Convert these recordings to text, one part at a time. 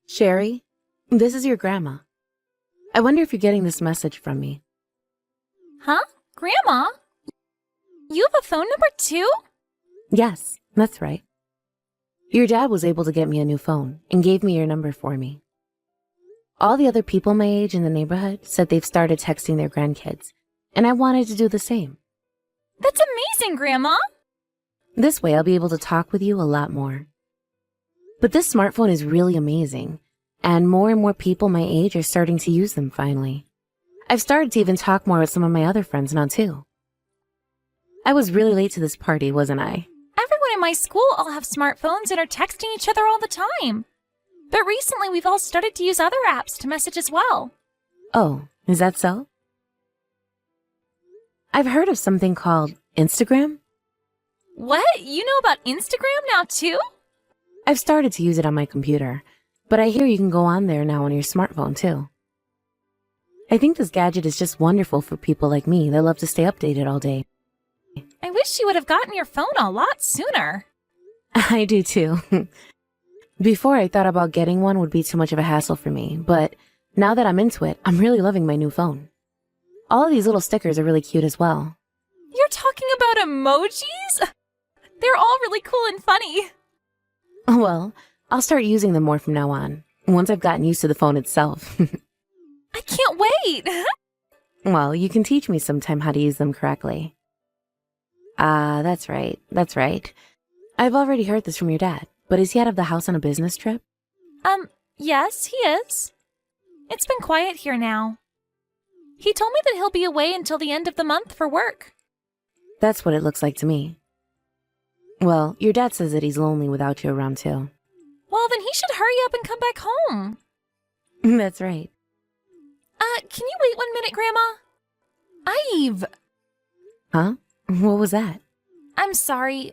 Sherry, this is your grandma. I wonder if you're getting this message from me. Huh? Grandma? You have a phone number too? Yes, that's right. Your dad was able to get me a new phone and gave me your number for me. All the other people my age in the neighborhood said they've started texting their grandkids, and I wanted to do the same. That's amazing, Grandma! This way I'll be able to talk with you a lot more. But this smartphone is really amazing, and more people my age are starting to use them finally. I've started to even talk more with some of my other friends now too. I was really late to this party, wasn't I? Everyone in my school all have smartphones and are texting each other all the time. But recently we've all started to use other apps to message as well. Oh, is that so? I've heard of something called Instagram. What? You know about Instagram now too? I've started to use it on my computer, but I hear you can go on there now on your smartphone too. I think this gadget is just wonderful for people like me that love to stay updated all day. I wish you would have gotten your phone a lot sooner. I do too. Before I thought about getting one would be too much of a hassle for me, but now that I'm into it, I'm really loving my new phone. All of these little stickers are really cute as well. You're talking about emojis? They're all really cool and funny. Well, I'll start using them more from now on, once I've gotten used to the phone itself. I can't wait! Well, you can teach me sometime how to use them correctly. That's right. I've already heard this from your dad, but is he out of the house on a business trip? Yes, he is. It's been quiet here now. He told me that he'll be away until the end of the month for work. That's what it looks like to me. Well, your dad says that he's lonely without you around too. Well, then he should hurry up and come back home. That's right. Can you wait 1 minute, Grandma? Ive! Huh? What was that? I'm sorry.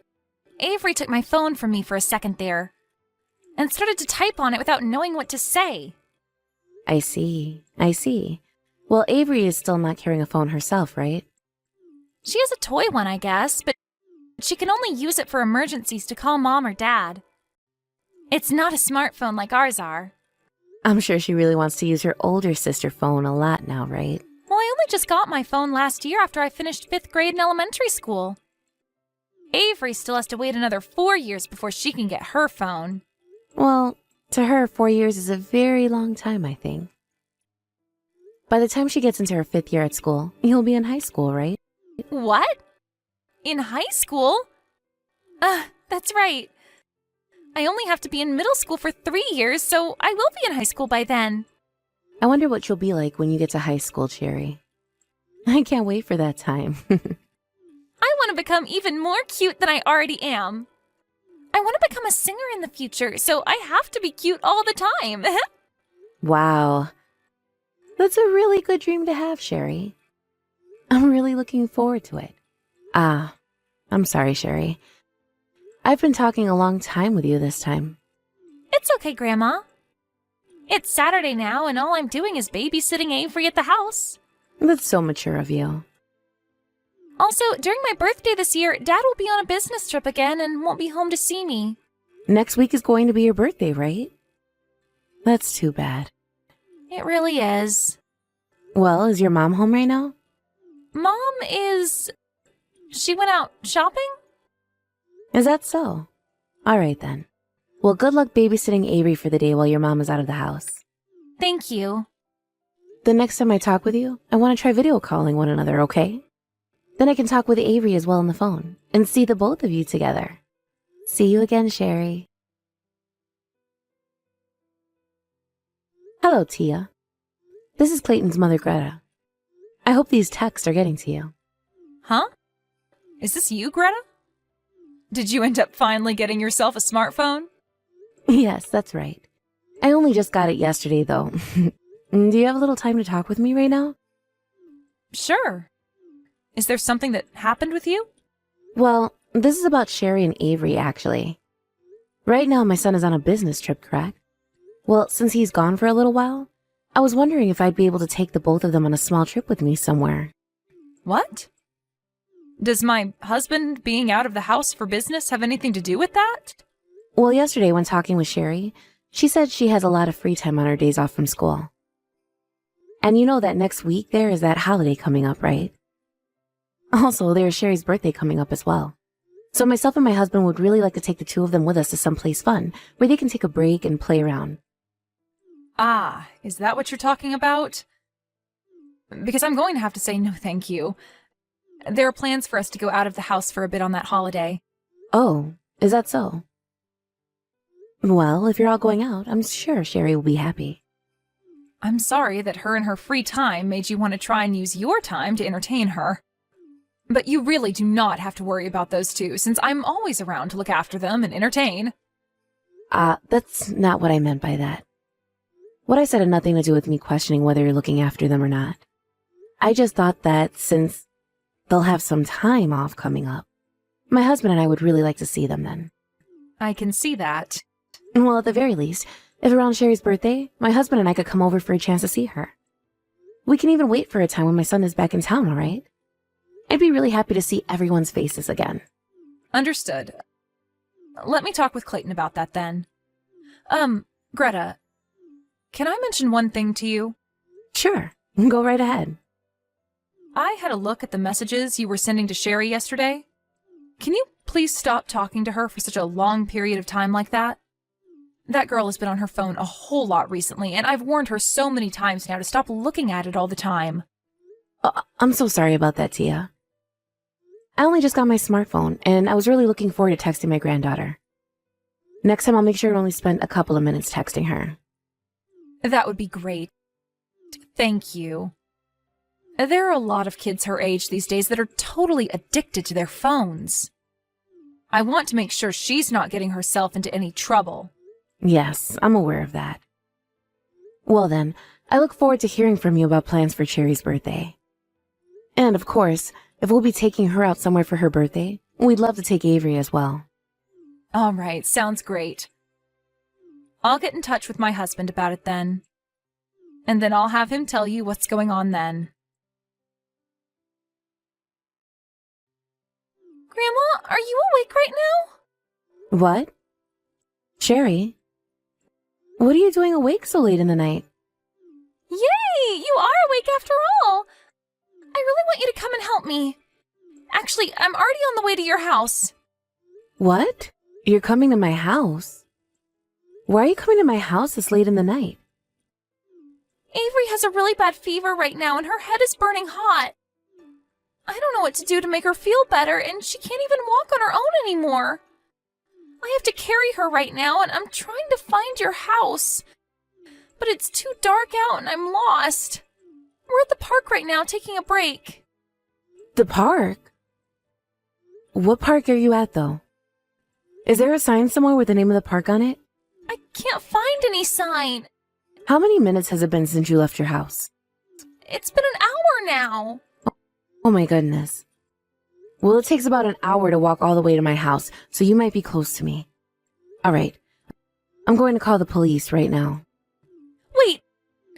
Avery took my phone from me for a second there and started to type on it without knowing what to say. I see. Well, Avery is still not carrying a phone herself, right? She has a toy one, I guess, but she can only use it for emergencies to call Mom or Dad. It's not a smartphone like ours are. I'm sure she really wants to use her older sister phone a lot now, right? Well, I only just got my phone last year after I finished 5th grade in elementary school. Avery still has to wait another 4 years before she can get her phone. Well, to her, 4 years is a very long time, I think. By the time she gets into her 5th year at school, you'll be in high school, right? What? In high school? That's right. I only have to be in middle school for 3 years, so I will be in high school by then. I wonder what you'll be like when you get to high school, Cherry. I can't wait for that time. I want to become even more cute than I already am. I want to become a singer in the future, so I have to be cute all the time. Wow. That's a really good dream to have, Sherry. I'm really looking forward to it. I'm sorry, Sherry. I've been talking a long time with you this time. It's okay, Grandma. It's Saturday now, and all I'm doing is babysitting Avery at the house. That's so mature of you. Also, during my birthday this year, Dad will be on a business trip again and won't be home to see me. Next week is going to be your birthday, right? That's too bad. It really is. Well, is your mom home right now? Mom is... She went out shopping? Is that so? All right, then. Well, good luck babysitting Avery for the day while your mom is out of the house. Thank you. The next time I talk with you, I want to try video calling one another, okay? Then I can talk with Avery as well on the phone and see the both of you together. See you again, Sherry. Hello, Tia. This is Clayton's mother, Greta. I hope these texts are getting to you. Huh? Is this you, Greta? Did you end up finally getting yourself a smartphone? Yes, that's right. I only just got it yesterday, though. Do you have a little time to talk with me right now? Sure. Is there something that happened with you? Well, this is about Sherry and Avery, actually. Right now, my son is on a business trip, correct? Well, since he's gone for a little while, I was wondering if I'd be able to take the both of them on a small trip with me somewhere. What? Does my husband being out of the house for business have anything to do with that? Well, yesterday when talking with Sherry, She said she has a lot of free time on her days off from school. And you know that next week there is that holiday coming up, right? Also, there is Sherry's birthday coming up as well. So myself and my husband would really like to take the two of them with us to someplace fun, where they can take a break and play around. Ah, is that what you're talking about? Because I'm going to have to say no thank you. There are plans for us to go out of the house for a bit on that holiday. Oh, is that so? Well, if you're all going out, I'm sure Sherry will be happy. I'm sorry that her and her free time made you want to try and use your time to entertain her. But you really do not have to worry about those two, since I'm always around to look after them and entertain. That's not what I meant by that. What I said had nothing to do with me questioning whether you're looking after them or not. I just thought that since they'll have some time off coming up, my husband and I would really like to see them then. I can see that. Well, at the very least, if around Sherry's birthday, my husband and I could come over for a chance to see her. We can even wait for a time when my son is back in town, all right? I'd be really happy to see everyone's faces again. Understood. Let me talk with Clayton about that then. Greta, can I mention one thing to you? Sure, go right ahead. I had a look at the messages you were sending to Sherry yesterday. Can you please stop talking to her for such a long period of time like that? That girl has been on her phone a whole lot recently, and I've warned her so many times now to stop looking at it all the time. I'm so sorry about that, Tia. I only just got my smartphone, and I was really looking forward to texting my granddaughter. Next time I'll make sure to only spend a couple of minutes texting her. That would be great. Thank you. There are a lot of kids her age these days that are totally addicted to their phones. I want to make sure she's not getting herself into any trouble. Yes, I'm aware of that. Well then, I look forward to hearing from you about plans for Cherry's birthday. And of course, if we'll be taking her out somewhere for her birthday, we'd love to take Avery as well. All right, sounds great. I'll get in touch with my husband about it then. And then I'll have him tell you what's going on then. Grandma, are you awake right now? What? Cherry? What are you doing awake so late in the night? Yay! You are awake after all! I really want you to come and help me. Actually, I'm already on the way to your house. What? You're coming to my house? Why are you coming to my house this late in the night? Avery has a really bad fever right now and her head is burning hot. I don't know what to do to make her feel better, and she can't even walk on her own anymore. I have to carry her right now, and I'm trying to find your house. But it's too dark out and I'm lost. We're at the park right now taking a break. The park? What park are you at, though? Is there a sign somewhere with the name of the park on it? I can't find any sign. How many minutes has it been since you left your house? It's been an hour now. Oh my goodness. Well, it takes about an hour to walk all the way to my house, so you might be close to me. All right. I'm going to call the police right now. Wait,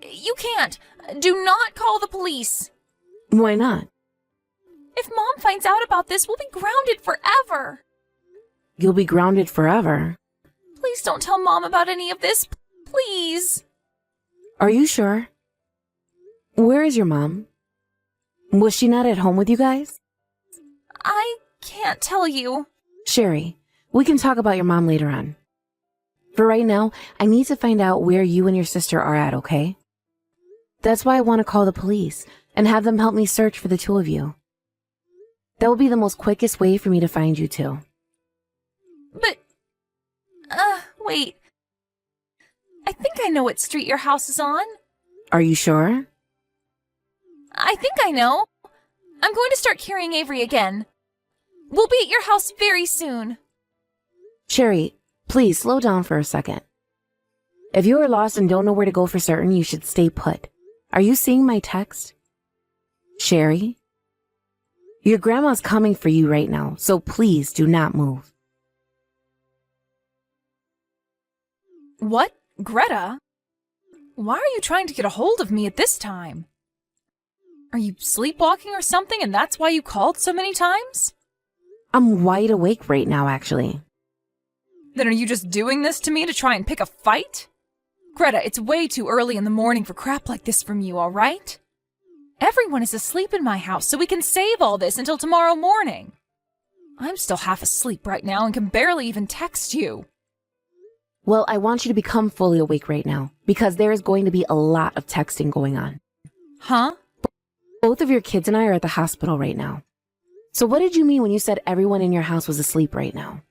you can't. Do not call the police. Why not? If Mom finds out about this, we'll be grounded forever. You'll be grounded forever. Please don't tell Mom about any of this. Please. Are you sure? Where is your mom? Was she not at home with you guys? I can't tell you. Sherry, we can talk about your mom later on. For right now, I need to find out where you and your sister are at, okay? That's why I want to call the police and have them help me search for the two of you. That will be the most quickest way for me to find you two. But, wait. I think I know what street your house is on. Are you sure? I think I know. I'm going to start carrying Avery again. We'll be at your house very soon. Sherry, please slow down for a second. If you are lost and don't know where to go for certain, you should stay put. Are you seeing my text? Sherry? Your grandma's coming for you right now, so please do not move. What? Greta? Why are you trying to get a hold of me at this time? Are you sleepwalking or something, and that's why you called so many times? I'm wide awake right now, actually. Then are you just doing this to me to try and pick a fight? Greta, it's way too early in the morning for crap like this from you, all right? Everyone is asleep in my house, so we can save all this until tomorrow morning. I'm still half asleep right now and can barely even text you. Well, I want you to become fully awake right now, because there is going to be a lot of texting going on. Huh? Both of your kids and I are at the hospital right now. So what did you mean when you said everyone in your house was asleep right now?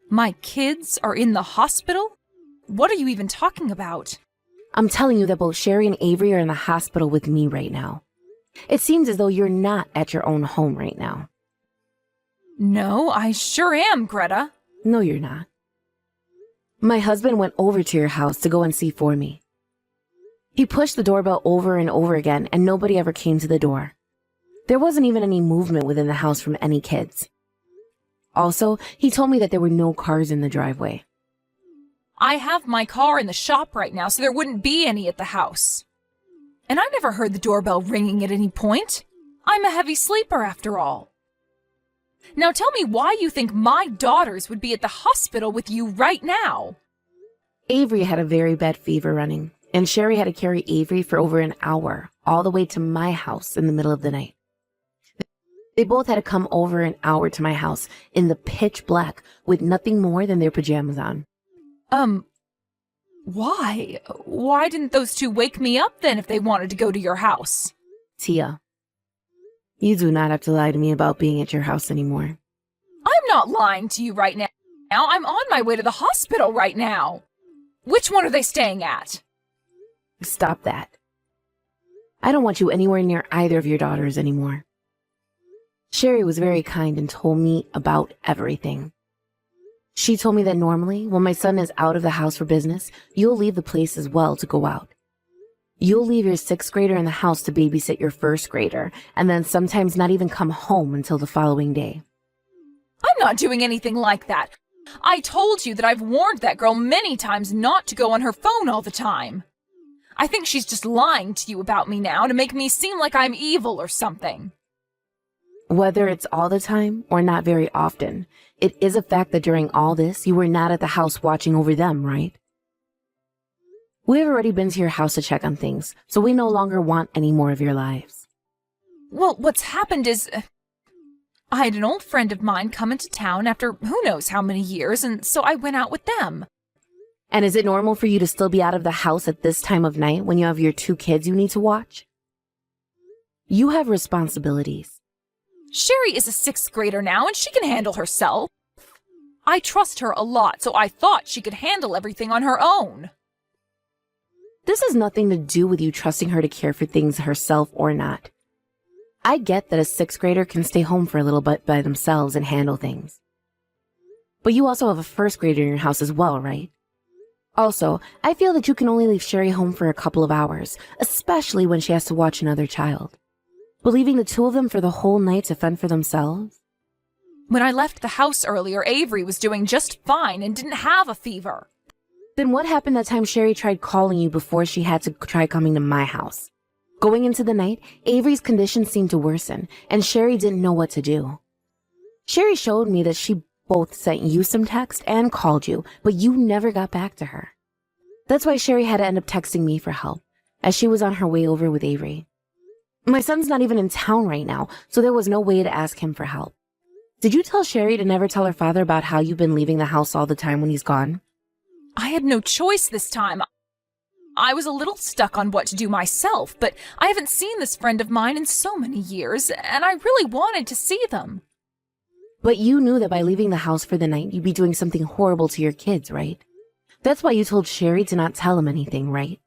My kids are in the hospital? What are you even talking about? I'm telling you that both Sherry and Avery are in the hospital with me right now. It seems as though you're not at your own home right now. No, I sure am, Greta. No, you're not. My husband went over to your house to go and see for me. He pushed the doorbell over and over again, and nobody ever came to the door. There wasn't even any movement within the house from any kids. Also, he told me that there were no cars in the driveway. I have my car in the shop right now, so there wouldn't be any at the house. And I never heard the doorbell ringing at any point. I'm a heavy sleeper after all. Now tell me why you think my daughters would be at the hospital with you right now. Avery had a very bad fever running, and Sherry had to carry Avery for over an hour, all the way to my house in the middle of the night. They both had to come over an hour to my house in the pitch black with nothing more than their pajamas on. Why? Why didn't those two wake me up then if they wanted to go to your house? Tia, you do not have to lie to me about being at your house anymore. I'm not lying to you right now. I'm on my way to the hospital right now. Which one are they staying at? Stop that. I don't want you anywhere near either of your daughters anymore. Sherry was very kind and told me about everything. She told me that normally, when my son is out of the house for business, you'll leave the place as well to go out. You'll leave your 6th grader in the house to babysit your 1st grader, and then sometimes not even come home until the following day. I'm not doing anything like that. I told you that I've warned that girl many times not to go on her phone all the time. I think she's just lying to you about me now to make me seem like I'm evil or something. Whether it's all the time or not very often, it is a fact that during all this, you were not at the house watching over them, right? We've already been to your house to check on things, so we no longer want any more of your lives. Well, what's happened is... I had an old friend of mine come into town after who knows how many years, and so I went out with them. And is it normal for you to still be out of the house at this time of night when you have your 2 kids you need to watch? You have responsibilities. Sherry is a 6th grader now, and she can handle herself. I trust her a lot, so I thought she could handle everything on her own. This has nothing to do with you trusting her to care for things herself or not. I get that a 6th grader can stay home for a little bit by themselves and handle things. But you also have a 1st grader in your house as well, right? Also, I feel that you can only leave Sherry home for a couple of hours, especially when she has to watch another child. But leaving the 2 of them for the whole night to fend for themselves? When I left the house earlier, Avery was doing just fine and didn't have a fever. Then what happened that time Sherry tried calling you before she had to try coming to my house? Going into the night, Avery's condition seemed to worsen, and Sherry didn't know what to do. Sherry showed me that she both sent you some text and called you, but you never got back to her. That's why Sherry had to end up texting me for help, as she was on her way over with Avery. My son's not even in town right now, so there was no way to ask him for help. Did you tell Sherry to never tell her father about how you've been leaving the house all the time when he's gone? I had no choice this time. I was a little stuck on what to do myself, but I haven't seen this friend of mine in so many years, and I really wanted to see them. But you knew that by leaving the house for the night, you'd be doing something horrible to your kids, right? That's why you told Sherry to not tell him anything, right?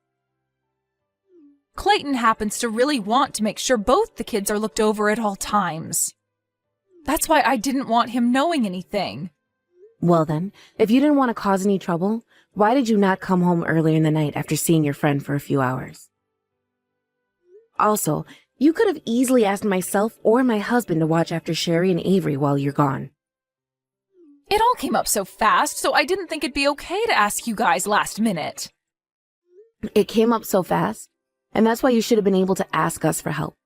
Clayton happens to really want to make sure both the kids are looked over at all times. That's why I didn't want him knowing anything. Well then, if you didn't want to cause any trouble, why did you not come home earlier in the night after seeing your friend for a few hours? Also, you could have easily asked myself or my husband to watch after Sherry and Avery while you're gone. It all came up so fast, so I didn't think it'd be okay to ask you guys last minute. It came up so fast, and that's why you should have been able to ask us for help.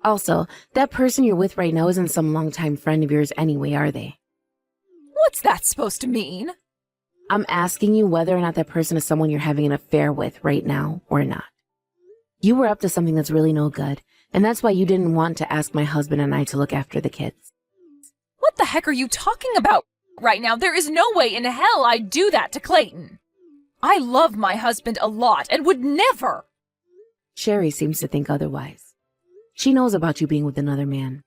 Also, that person you're with right now isn't some longtime friend of yours anyway, are they? What's that supposed to mean? I'm asking you whether or not that person is someone you're having an affair with right now or not. You were up to something that's really no good, and that's why you didn't want to ask my husband and I to look after the kids. What the heck are you talking about right now? There is no way in hell I'd do that to Clayton. I love my husband a lot and would never. Sherry seems to think otherwise. She knows about you being with another man.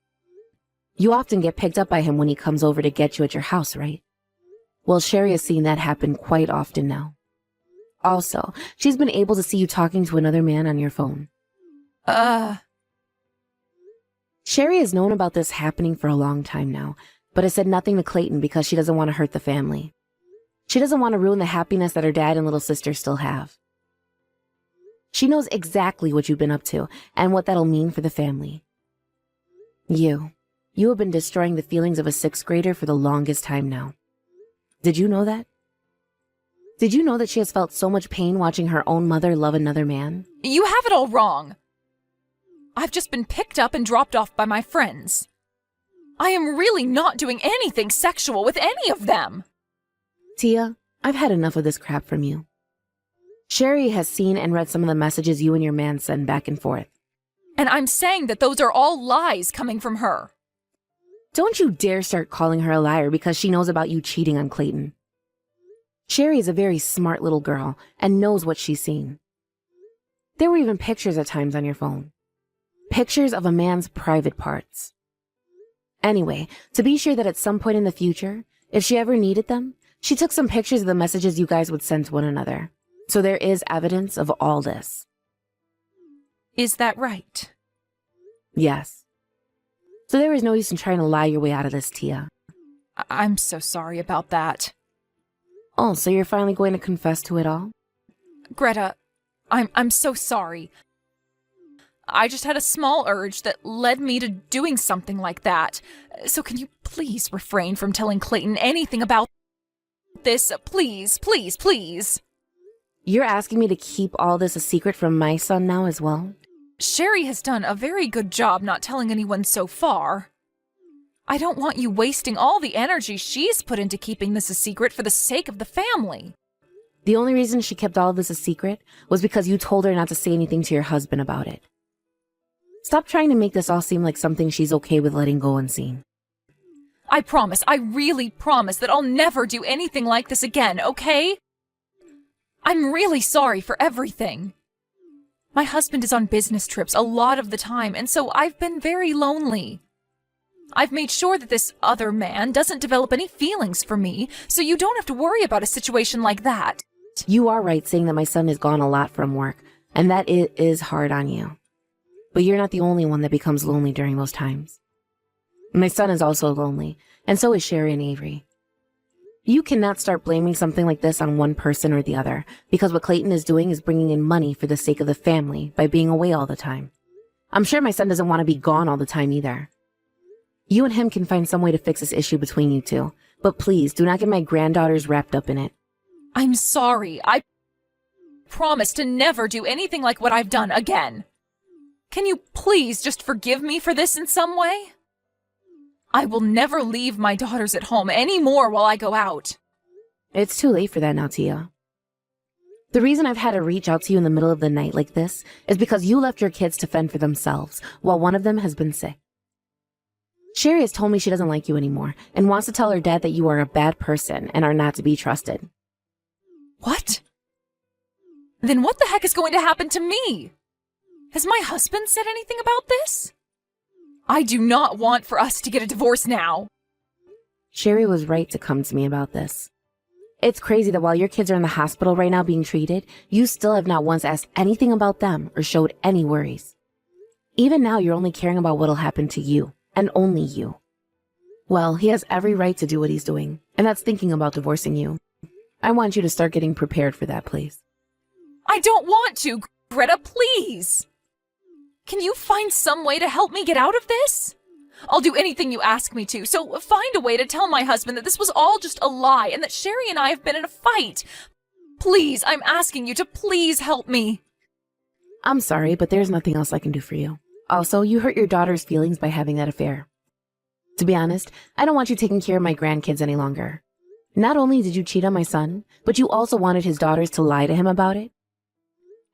You often get picked up by him when he comes over to get you at your house, right? Well, Sherry has seen that happen quite often now. Also, she's been able to see you talking to another man on your phone. Sherry has known about this happening for a long time now, but has said nothing to Clayton because she doesn't want to hurt the family. She doesn't want to ruin the happiness that her dad and little sister still have. She knows exactly what you've been up to and what that'll mean for the family. You have been destroying the feelings of a 6th grader for the longest time now. Did you know that? Did you know that she has felt so much pain watching her own mother love another man? You have it all wrong. I've just been picked up and dropped off by my friends. I am really not doing anything sexual with any of them. Tia, I've had enough of this crap from you. Sherry has seen and read some of the messages you and your man send back and forth. And I'm saying that those are all lies coming from her. Don't you dare start calling her a liar because she knows about you cheating on Clayton. Sherry is a very smart little girl and knows what she's seen. There were even pictures at times on your phone. Pictures of a man's private parts. Anyway, to be sure that at some point in the future, if she ever needed them, she took some pictures of the messages you guys would send to one another. So there is evidence of all this. Is that right? Yes. So there is no use in trying to lie your way out of this, Tia. I'm so sorry about that. Oh, so you're finally going to confess to it all? Greta, I'm so sorry. I just had a small urge that led me to doing something like that. So can you please refrain from telling Clayton anything about this? Please, please, please. You're asking me to keep all this a secret from my son now as well? Sherry has done a very good job not telling anyone so far. I don't want you wasting all the energy she's put into keeping this a secret for the sake of the family. The only reason she kept all of this a secret was because you told her not to say anything to your husband about it. Stop trying to make this all seem like something she's okay with letting go unseen. I promise, I really promise that I'll never do anything like this again, okay? I'm really sorry for everything. My husband is on business trips a lot of the time, and so I've been very lonely. I've made sure that this other man doesn't develop any feelings for me, so you don't have to worry about a situation like that. You are right saying that my son is gone a lot from work, and that it is hard on you. But you're not the only one that becomes lonely during those times. My son is also lonely, and so is Sherry and Avery. You cannot start blaming something like this on one person or the other, because what Clayton is doing is bringing in money for the sake of the family by being away all the time. I'm sure my son doesn't want to be gone all the time either. You and him can find some way to fix this issue between you two, but please do not get my granddaughters wrapped up in it. I'm sorry. I promise to never do anything like what I've done again. Can you please just forgive me for this in some way? I will never leave my daughters at home anymore while I go out. It's too late for that now, Tia. The reason I've had to reach out to you in the middle of the night like this is because you left your kids to fend for themselves while one of them has been sick. Sherry has told me she doesn't like you anymore and wants to tell her dad that you are a bad person and are not to be trusted. What? Then what the heck is going to happen to me? Has my husband said anything about this? I do not want for us to get a divorce now. Sherry was right to come to me about this. It's crazy that while your kids are in the hospital right now being treated, you still have not once asked anything about them or showed any worries. Even now, you're only caring about what'll happen to you, and only you. Well, he has every right to do what he's doing, and that's thinking about divorcing you. I want you to start getting prepared for that, please. I don't want to, Greta, please. Can you find some way to help me get out of this? I'll do anything you ask me to, so find a way to tell my husband that this was all just a lie and that Sherry and I have been in a fight. Please, I'm asking you to please help me. I'm sorry, but there's nothing else I can do for you. Also, you hurt your daughter's feelings by having that affair. To be honest, I don't want you taking care of my grandkids any longer. Not only did you cheat on my son, but you also wanted his daughters to lie to him about it.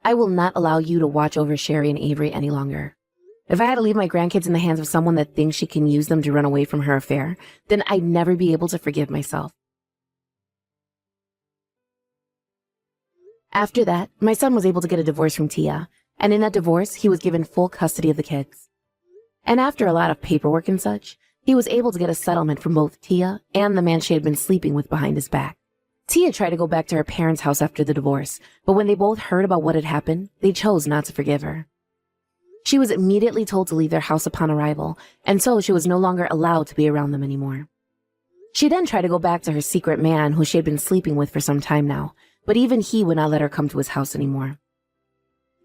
I will not allow you to watch over Sherry and Avery any longer. If I had to leave my grandkids in the hands of someone that thinks she can use them to run away from her affair, then I'd never be able to forgive myself. After that, my son was able to get a divorce from Tia, and in that divorce, he was given full custody of the kids. And after a lot of paperwork and such, he was able to get a settlement from both Tia and the man she had been sleeping with behind his back. Tia tried to go back to her parents' house after the divorce, but when they both heard about what had happened, they chose not to forgive her. She was immediately told to leave their house upon arrival, and so she was no longer allowed to be around them anymore. She then tried to go back to her secret man who she had been sleeping with for some time now, but even he would not let her come to his house anymore.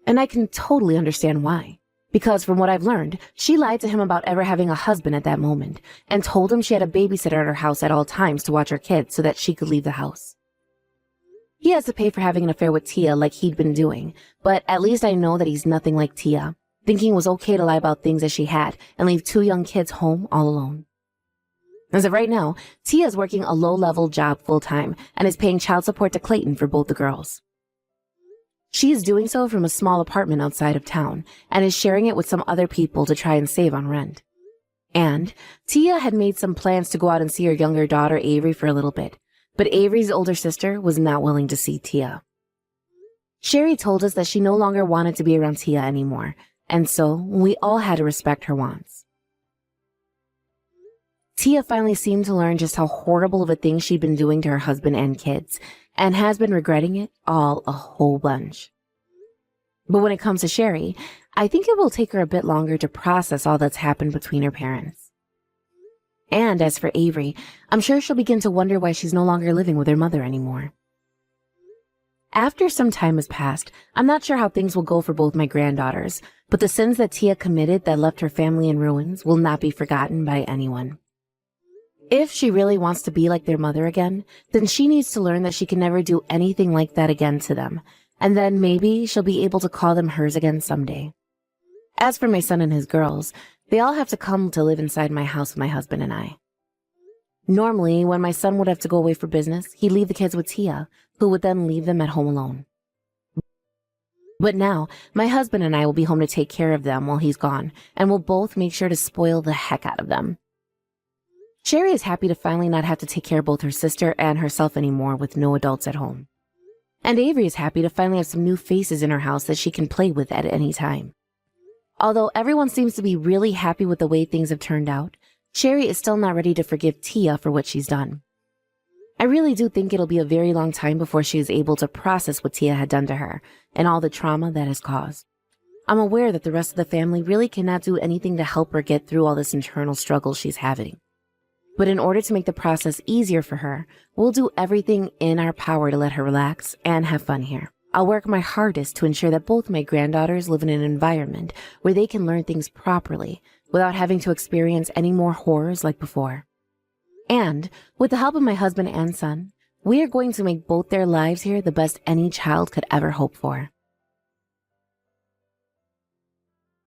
And I can totally understand why. Because from what I've learned, she lied to him about ever having a husband at that moment, and told him she had a babysitter at her house at all times to watch her kids so that she could leave the house. He has to pay for having an affair with Tia like he'd been doing, but at least I know that he's nothing like Tia, thinking it was okay to lie about things that she had and leave 2 young kids home all alone. As of right now, Tia is working a low-level job full-time and is paying child support to Clayton for both the girls. She is doing so from a small apartment outside of town and is sharing it with some other people to try and save on rent. And Tia had made some plans to go out and see her younger daughter Avery for a little bit, but Avery's older sister was not willing to see Tia. Sherry told us that she no longer wanted to be around Tia anymore, and so we all had to respect her wants. Tia finally seemed to learn just how horrible of a thing she'd been doing to her husband and kids, and has been regretting it all a whole bunch. But when it comes to Sherry, I think it will take her a bit longer to process all that's happened between her parents. And as for Avery, I'm sure she'll begin to wonder why she's no longer living with her mother anymore. After some time has passed, I'm not sure how things will go for both my granddaughters, but the sins that Tia committed that left her family in ruins will not be forgotten by anyone. If she really wants to be like their mother again, then she needs to learn that she can never do anything like that again to them, and then maybe she'll be able to call them hers again someday. As for my son and his girls, they all have to come to live inside my house with my husband and I. Normally, when my son would have to go away for business, he'd leave the kids with Tia, who would then leave them at home alone. But now, my husband and I will be home to take care of them while he's gone, and we'll both make sure to spoil the heck out of them. Sherry is happy to finally not have to take care of both her sister and herself anymore with no adults at home. And Avery is happy to finally have some new faces in her house that she can play with at any time. Although everyone seems to be really happy with the way things have turned out, Sherry is still not ready to forgive Tia for what she's done. I really do think it'll be a very long time before she is able to process what Tia had done to her and all the trauma that has caused. I'm aware that the rest of the family really cannot do anything to help her get through all this internal struggle she's having. But in order to make the process easier for her, we'll do everything in our power to let her relax and have fun here. I'll work my hardest to ensure that both my granddaughters live in an environment where they can learn things properly without having to experience any more horrors like before. And with the help of my husband and son, we are going to make both their lives here the best any child could ever hope for.